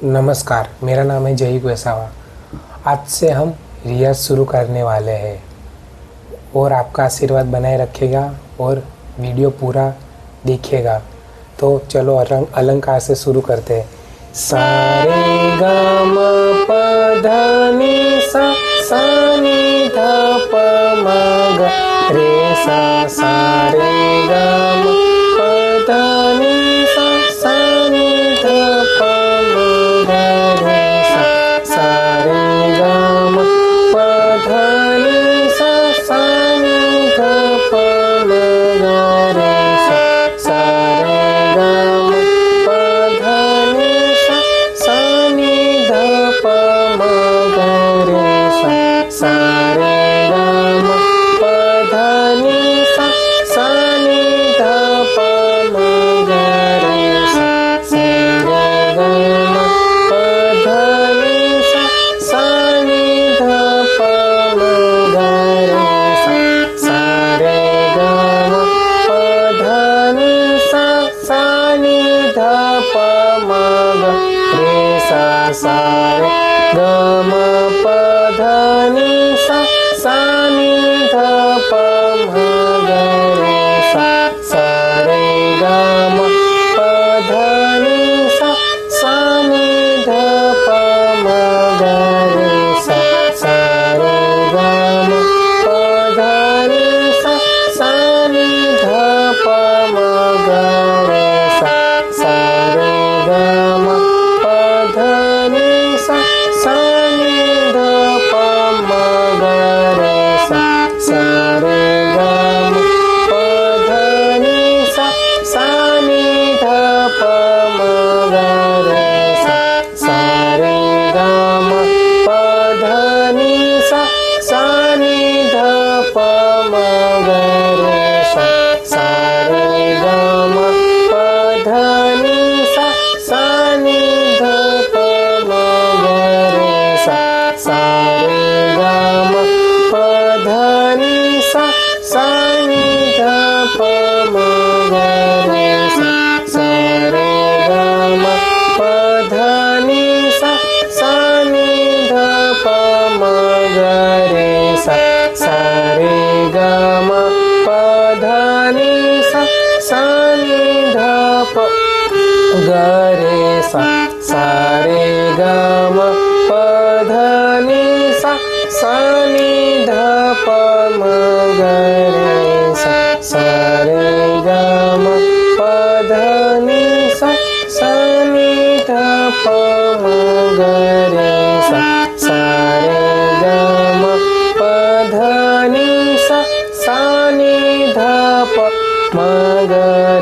नमस्कार, मेरा नाम है जय वैसावा। आज से हम रियाज शुरू करने वाले हैं और आपका आशीर्वाद बनाए रखेगा और वीडियो पूरा देखिएगा। तो चलो अलंकार से शुरू करते हैं। सा रे ग म प ध नि सा, सा नि ध प म ग रे सा रे ग म प ध नि सा, सा नि ध प म ग रे सा रे ग म प ध नि सा, सा नि ध प म ग रे सा रे ग म प ध नि सा, सा नि ध प म ग रे सा रे ग म प ध नि सा, सा नि ध प म ग रे सा रे ग म प ध नि सा, सा नि ध प म ग रे सा रे ग म प ध नि सा, सा नि ध प म ग रे सा रे ग म प ध नि सा, सा नि ध प म ग रे सा रे ग म प ध नि सा, सा नि ध प म ग रे सा रे ग म प ध नि सा, सा नि ध प म ग रे सा रे ग म प ध नि सा, सा नि ध प म ग रे सा रे ग म प ध नि सा, सा नि ध प म ग रे सा रे ग म प ध नि सा, सा नि ध प म ग रे सा रे ग म प ध नि सा, सा नि ध प म ग रे सा रे ग म प ध नि सा, सा नि ध प म ग रे सा रे ग म प ध नि सा, सा नि ध प म ग रे सा रे ग म प ध नि सा, सा नि ध प ग रे सा रे ग म प ध नि सा, सा नि ध प म ग रे सा रे ग म प ध नि सा, सा नि ध प म ग रे सा रे ग म प ध नि सा, सा नि ध प म ग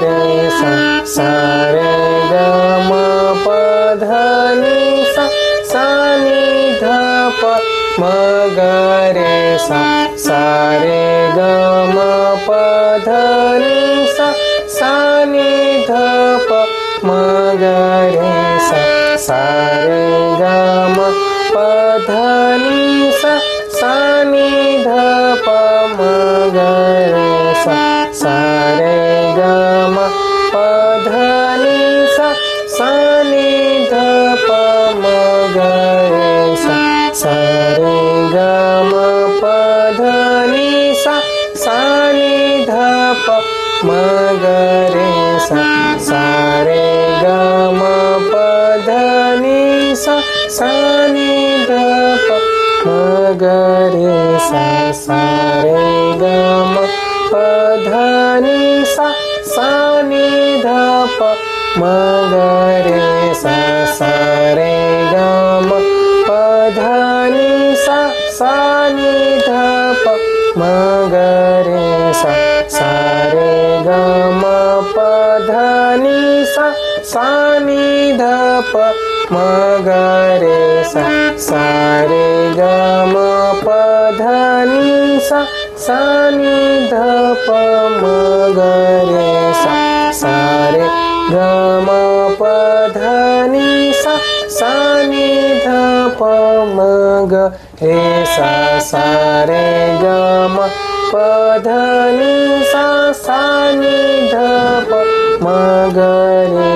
रे सा रे ग म प ध नि सा, सा नि ध प म ग रे सा रे ग म प ध नि सा, सा नि ध प म ग रे सा रे ग म प ध नि सा, सा नि ध प म ग रे सा रे ग म प ध नि सा, सा नि ध प म ग रे सा रे ग म प ध नि सा, सा नि ध प म ग रे सा रे ग म प ध नि सा, सा नि ध प म ग रे सा रे ग म प ध नि सा, सा नि ध प म ग रे सा रे ग म प ध नि सा, सा नि ध प म ग रे सा रे ग म प ध नि सा, सा नि ध प म ग रे सा रे ग म प ध नि सा, सा नि ध प म ग रे सा रे ग म प ध नि सा, सा नि ध प म ग रे सा रे ग म प ध नि सा, सा नि ध प म ग रे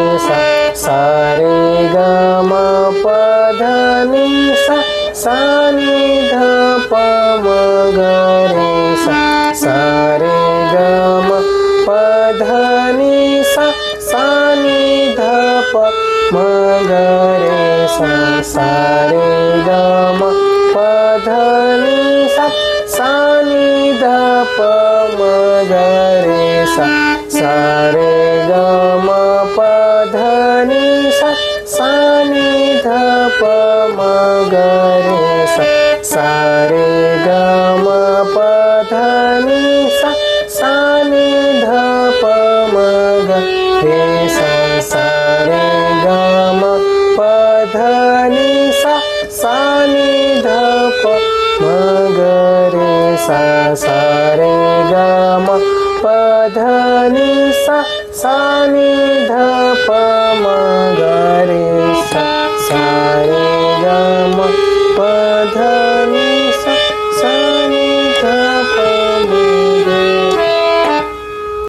सा रे ग म प ग रे सा रे ग म प ध नि सा नि ध प म ग रे सा रे ग म प ध नि सा नि ध प